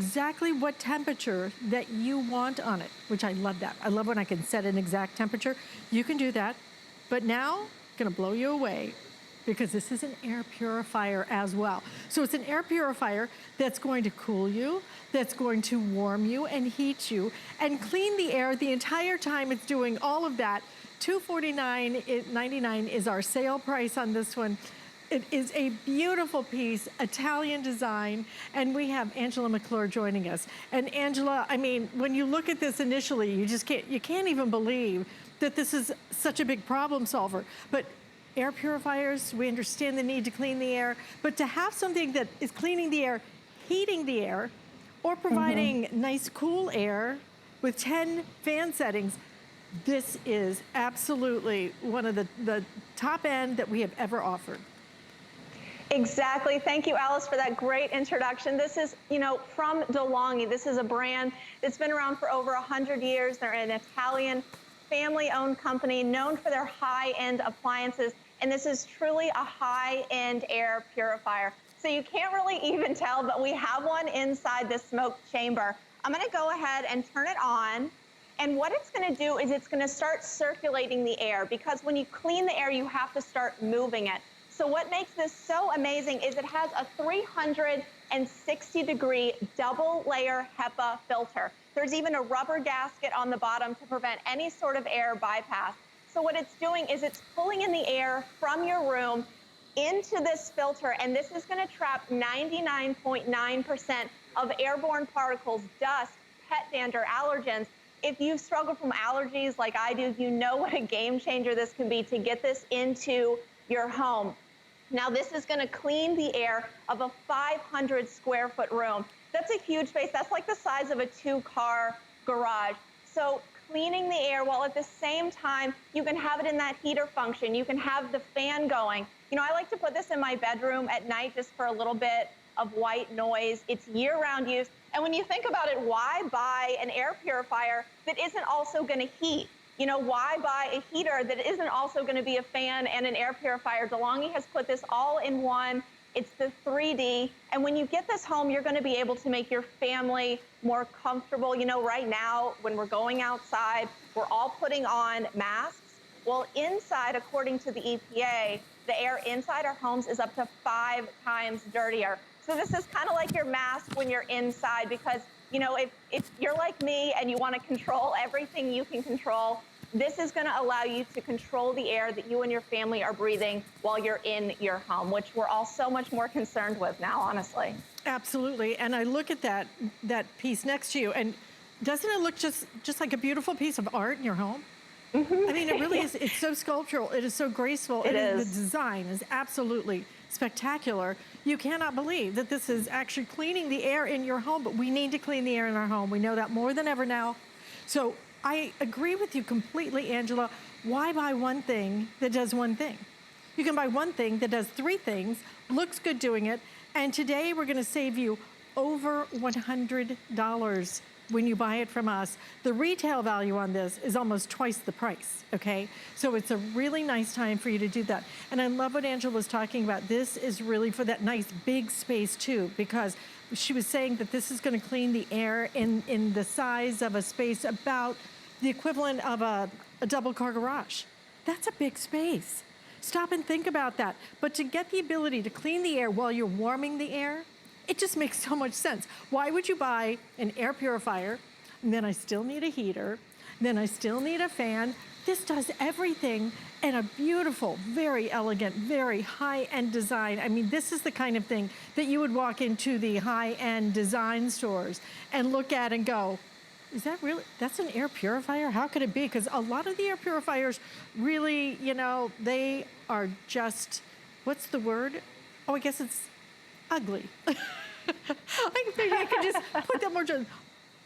exactly what temperature that you want on it, which I love that. I love when I can set an exact temperature. You can do that, but now, gonna blow you away because this is an air purifier as well. So it's an air purifier that's going to cool you, that's going to warm you and heat you and clean the air the entire time it's doing all of that. $249.99 is our sale price on this one. It is a beautiful piece, Italian design, and we have Angela McClure joining us. And Angela, I mean, when you look at this initially, you can't even believe that this is such a big problem solver. But air purifiers, we understand the need to clean the air, but to have something that is cleaning the air, heating the air, or providing nice cool air with 10 fan settings, this is absolutely one of the top end that we have ever offered. Exactly. Thank you, Alice, for that great introduction. This is, you know, from DeLonghi. This is a brand that's been around for over 100 years. They're an Italian family-owned company known for their high-end appliances, and this is truly a high-end air purifier. So you can't really even tell, but we have one inside the smoke chamber. I'm going to go ahead and turn it on. And what it's going to do is it's going to start circulating the air, because when you clean the air, you have to start moving it. So what makes this so amazing is it has a 360-degree double-layer HEPA filter. There's even a rubber gasket on the bottom to prevent any sort of air bypass. So what it's doing is it's pulling in the air from your room into this filter, and this is going to trap 99.9% of airborne particles, dust, pet dander, allergens. If you struggle from allergies like I do, you know what a game changer this can be to get this into your home. Now, this is going to clean the air of a 500 square foot room. That's a huge space. That's like the size of a 2-car garage. So cleaning the air while at the same time you can have it in that heater function. You can have the fan going. You know, I like to put this in my bedroom at night just for a little bit of white noise. It's year-round use. And when you think about it, why buy an air purifier that isn't also going to heat? You know, why buy a heater that isn't also going to be a fan and an air purifier? DeLonghi has put this all in one. It's the 3D. And when you get this home, you're going to be able to make your family more comfortable. You know, right now, when we're going outside, we're all putting on masks. Well, inside, according to the EPA, the air inside our homes is up to 5 times dirtier. So this is kind of like your mask when you're inside, because you know, if you're like me and you want to control everything you can control, this is going to allow you to control the air that you and your family are breathing while you're in your home, which we're all so much more concerned with now, honestly. Absolutely. And I look at that piece next to you, and doesn't it look just like a beautiful piece of art in your home? I mean, it really is. It's so sculptural. It is so graceful. It is. The design is absolutely spectacular. You cannot believe that this is actually cleaning the air in your home, but we need to clean the air in our home. We know that more than ever now. So I agree with you completely, Angela. Why buy one thing that does one thing? You can buy one thing that does 3 things, looks good doing it, and today we're going to save you over $100 when you buy it from us. The retail value on this is almost twice the price, okay? So it's a really nice time for you to do that. And I love what Angela was talking about. This is really for that nice big space too, because she was saying that this is gonna clean the air in the size of a space about the equivalent of a double-car garage. That's a big space. Stop and think about that. But to get the ability to clean the air while you're warming the air, it just makes so much sense. Why would you buy an air purifier, and then I still need a heater, then I still need a fan? This does everything in a beautiful, very elegant, very high-end design. I mean, this is the kind of thing that you would walk into the high-end design stores and look at and go, is that really, that's an air purifier? How could it be? Because a lot of the air purifiers really, you know, they are just, what's the word? Oh, I guess it's ugly. I could just put that more just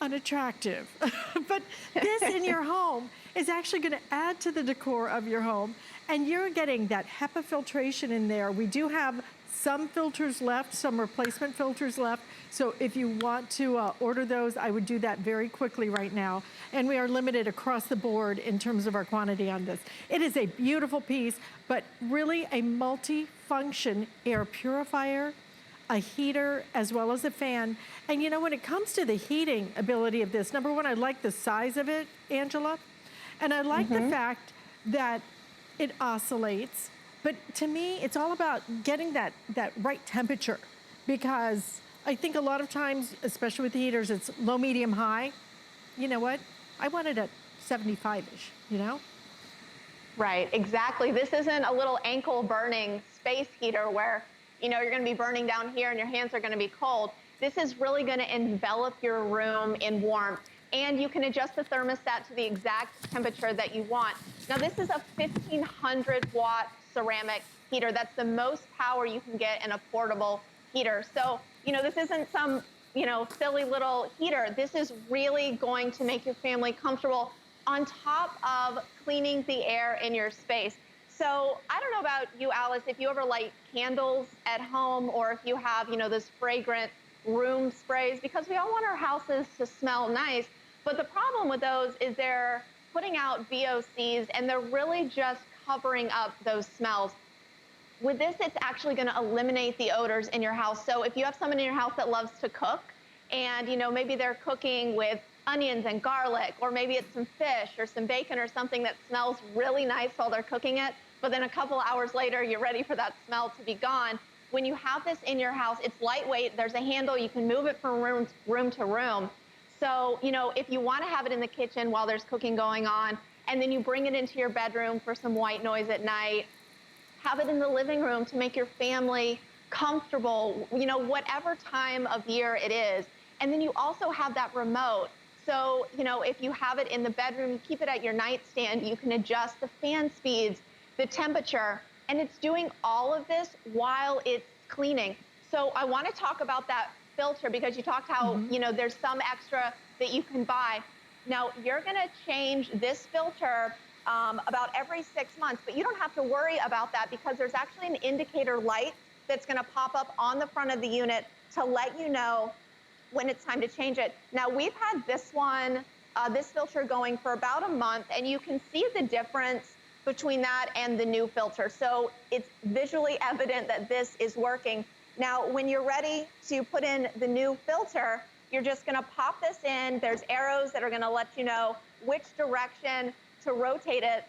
unattractive. But this in your home is actually going to add to the decor of your home, and you're getting that HEPA filtration in there. We do have some filters left, some replacement filters left. So if you want to order those, I would do that very quickly right now. And we are limited across the board in terms of our quantity on this. It is a beautiful piece, but really a multi-function air purifier, a heater as well as a fan. And you know, when it comes to the heating ability of this, number one, I like the size of it, Angela. And I like the fact that it oscillates. But to me, it's all about getting that right temperature, because I think a lot of times, especially with the heaters, it's low, medium, high. You know what? I want it at 75-ish, you know? Right, exactly. This isn't a little ankle burning space heater where, you know, you're going to be burning down here and your hands are going to be cold. This is really going to envelop your room in warmth, and you can adjust the thermostat to the exact temperature that you want. Now, this is a 1,500 watt ceramic heater. That's the most power you can get in a portable heater. So, you know, this isn't some, you know, silly little heater. This is really going to make your family comfortable, on top of cleaning the air in your space. So I don't know about you, Alice, if you ever light candles at home, or if you have, you know, those fragrant room sprays, because we all want our houses to smell nice. But the problem with those is they're putting out VOCs, and they're really just covering up those smells. With this, it's actually going to eliminate the odors in your house. So if you have someone in your house that loves to cook, and, you know, maybe they're cooking with onions and garlic, or maybe it's some fish or some bacon or something that smells really nice while they're cooking it, but then a couple hours later, you're ready for that smell to be gone. When you have this in your house, it's lightweight. There's a handle. You can move it from room to room. So, you know, if you want to have it in the kitchen while there's cooking going on, and then you bring it into your bedroom for some white noise at night, have it in the living room to make your family comfortable, you know, whatever time of year it is. And then you also have that remote. So, you know, if you have it in the bedroom, you keep it at your nightstand, you can adjust the fan speeds, the temperature, and it's doing all of this while it's cleaning. So I want to talk about that filter, because you talked how, you know, there's some extra that you can buy. Now, you're going to change this filter about every 6 months, but you don't have to worry about that, because there's actually an indicator light that's going to pop up on the front of the unit to let you know when it's time to change it. Now, we've had this one, this filter going for about a month, and you can see the difference between that and the new filter. So it's visually evident that this is working. Now, when you're ready to put in the new filter, you're just going to pop this in. There's arrows that are going to let you know which direction to rotate it,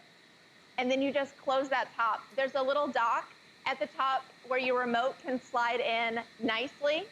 and then you just close that top. There's a little dock at the top where your remote can slide in nicely.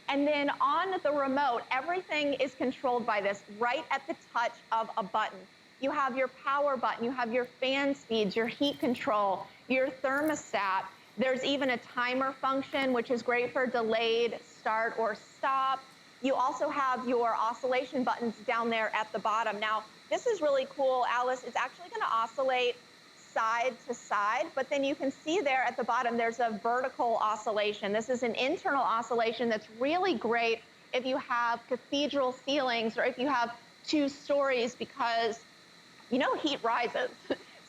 And then on the remote, everything is controlled by this right at the touch of a button. You have your power button, you have your fan speeds, your heat control, your thermostat. There's even a timer function, which is great for delayed start or stop. You also have your oscillation buttons down there at the bottom. Now, this is really cool, Alice. It's actually going to oscillate side to side, but then you can see there at the bottom, there's a vertical oscillation. This is an internal oscillation that's really great if you have cathedral ceilings, or if you have 2 stories, because, you know, heat rises.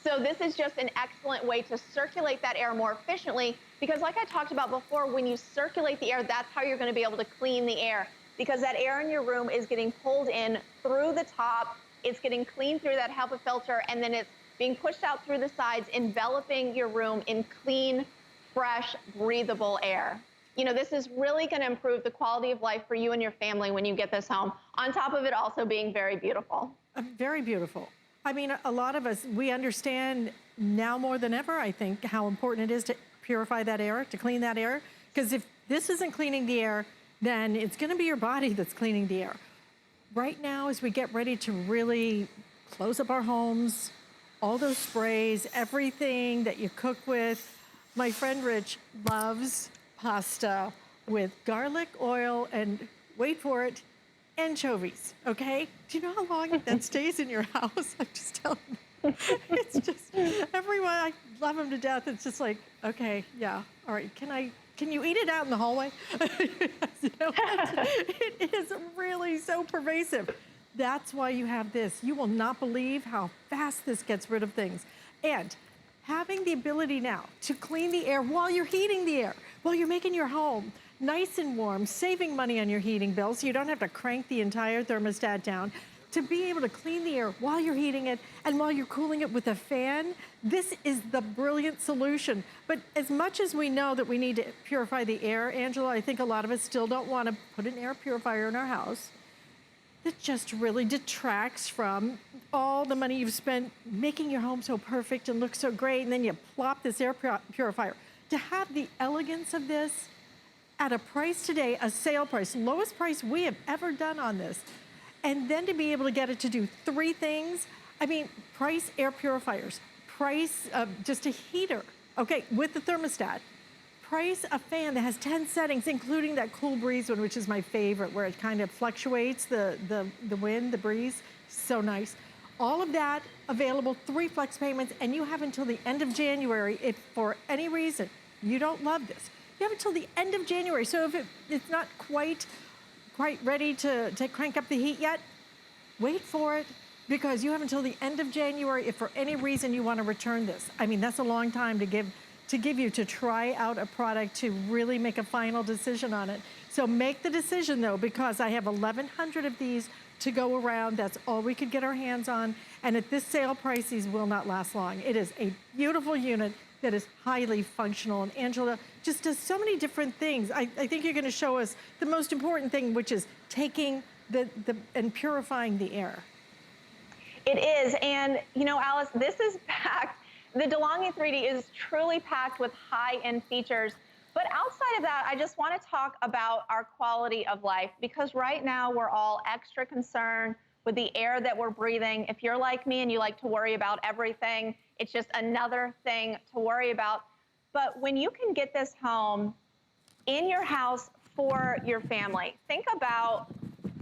So this is just an excellent way to circulate that air more efficiently, because like I talked about before, when you circulate the air, that's how you're going to be able to clean the air, because that air in your room is getting pulled in through the top, it's getting cleaned through that HEPA filter, and then it's being pushed out through the sides, enveloping your room in clean, fresh, breathable air. You know, this is really going to improve the quality of life for you and your family when you get this home, on top of it also being very beautiful. Very beautiful. I mean, a lot of us, we understand now more than ever, I think, how important it is to purify that air, to clean that air. Because if this isn't cleaning the air, then it's going to be your body that's cleaning the air. Right now, as we get ready to really close up our homes, all those sprays, everything that you cook with. My friend Rich loves pasta with garlic, oil, and wait for it, anchovies, okay? Do you know how long that stays in your house? I'm just telling you. It's just, everyone, I love them to death. It's just like, okay, yeah, all right, can you eat it out in the hallway? You know, it is really so pervasive. That's why you have this. You will not believe how fast this gets rid of things. And having the ability now to clean the air while you're heating the air, while you're making your home nice and warm, saving money on your heating bill so you don't have to crank the entire thermostat down. to be able to clean the air while you're heating it and while you're cooling it with a fan, this is the brilliant solution. But as much as we know that we need to purify the air, Angela, I think a lot of us still don't want to put an air purifier in our house. That just really detracts from all the money you've spent making your home so perfect and look so great, and then you plop this air purifier. To have the elegance of this at a price today, a sale price, lowest price we have ever done on this, and then to be able to get it to do 3 things, I mean, price air purifiers, price just a heater, okay, with the thermostat, price a fan that has 10 settings, including that cool breeze one, which is my favorite, where it kind of fluctuates the wind, the breeze, so nice. All of that available, 3 flex payments, and you have until the end of January. If for any reason you don't love this, you have until the end of January. So if it's not quite ready to crank up the heat yet, wait for it, because you have until the end of January if for any reason you want to return this. I mean, that's a long time to give you to try out a product, to really make a final decision on it. So make the decision though, because I have 1,100 of these to go around. That's all we could get our hands on. And at this sale price, these will not last long. It is a beautiful unit that is highly functional. And Angela just does so many different things. I think you're gonna show us the most important thing, which is taking and purifying the air. It is, and you know, Alice, this is packed. The DeLonghi 3D is truly packed with high-end features. But outside of that, I just want to talk about our quality of life, because right now we're all extra concerned with the air that we're breathing. If you're like me and you like to worry about everything, it's just another thing to worry about. But when you can get this home in your house for your family, think about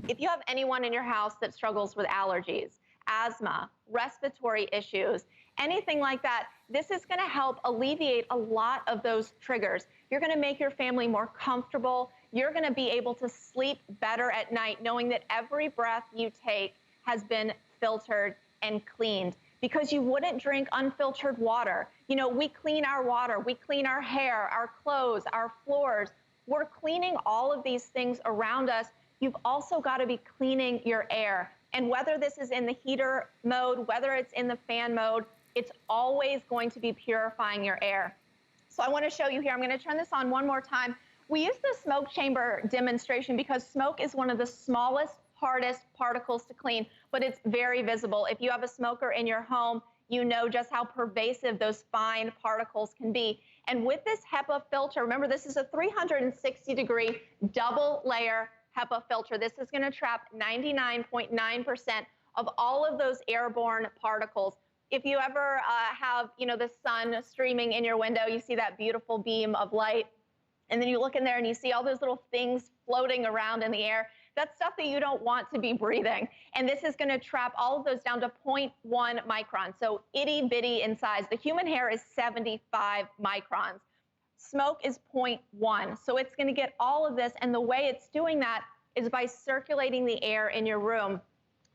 if you have anyone in your house that struggles with allergies, asthma, respiratory issues, anything like that, this is going to help alleviate a lot of those triggers. You're going to make your family more comfortable. You're going to be able to sleep better at night, knowing that every breath you take has been filtered and cleaned, because you wouldn't drink unfiltered water. You know, we clean our water, we clean our hair, our clothes, our floors. We're cleaning all of these things around us. You've also got to be cleaning your air. And whether this is in the heater mode, whether it's in the fan mode, it's always going to be purifying your air. So I want to show you here. I'm going to turn this on one more time. We use the smoke chamber demonstration because smoke is one of the smallest, hardest particles to clean, but it's very visible. If you have a smoker in your home, you know just how pervasive those fine particles can be. And with this HEPA filter, remember this is a 360-degree double layer HEPA filter. This is going to trap 99.9% of all of those airborne particles. If you ever have, you know, the sun streaming in your window, you see that beautiful beam of light, and then you look in there and you see all those little things floating around in the air. That's stuff that you don't want to be breathing. And this is going to trap all of those down to 0.1 micron, so itty bitty in size. The human hair is 75 microns. Smoke is 0.1, so it's going to get all of this, and the way it's doing that is by circulating the air in your room.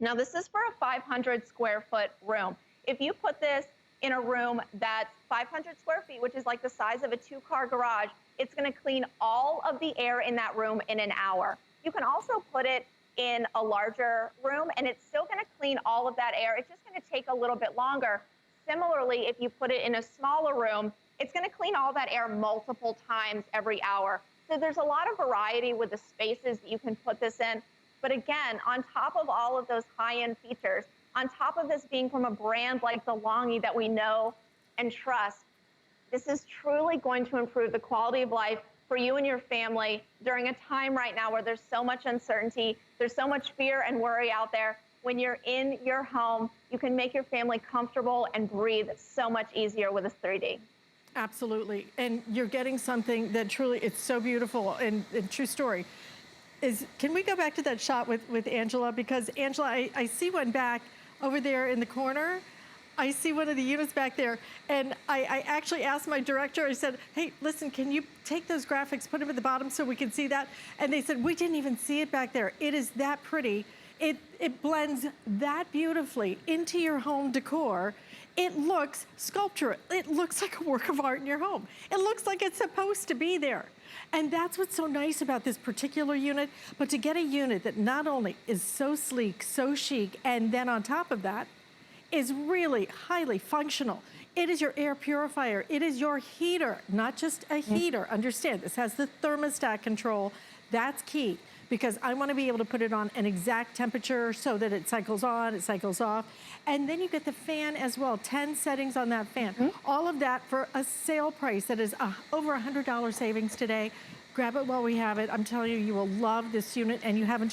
Now, this is for a 500 square foot room. If you put this in a room that's 500 square feet, which is like the size of a 2-car garage, it's going to clean all of the air in that room in an hour. You can also put it in a larger room, and it's still going to clean all of that air. It's just going to take a little bit longer. Similarly, if you put it in a smaller room, it's going to clean all that air multiple times every hour. So there's a lot of variety with the spaces that you can put this in. But again, on top of all of those high-end features, on top of this being from a brand like DeLonghi that we know and trust, this is truly going to improve the quality of life for you and your family during a time right now where there's so much uncertainty, there's so much fear and worry out there. When you're in your home, you can make your family comfortable and breathe so much easier with this 3D. Absolutely, and you're getting something that truly, it's so beautiful, and true story. Can we go back to that shot with Angela? Because Angela, I see one back over there in the corner. I see one of the units back there, and I actually asked my director, I said, hey, listen, can you take those graphics, put them at the bottom so we can see that? And they said, we didn't even see it back there. It is that pretty. It blends that beautifully into your home decor. It looks sculptural. It looks like a work of art in your home. It looks like it's supposed to be there. And that's what's so nice about this particular unit, but to get a unit that not only is so sleek, so chic, and then on top of that, is really highly functional. It is your air purifier. It is your heater, not just a heater. Understand, this has the thermostat control. That's key, because I want to be able to put it on an exact temperature so that it cycles on, it cycles off. And then you get the fan as well, 10 settings on that fan. All of that for a sale price that is over $100 savings today. Grab it while we have it. I'm telling you, you will love this unit, and you haven't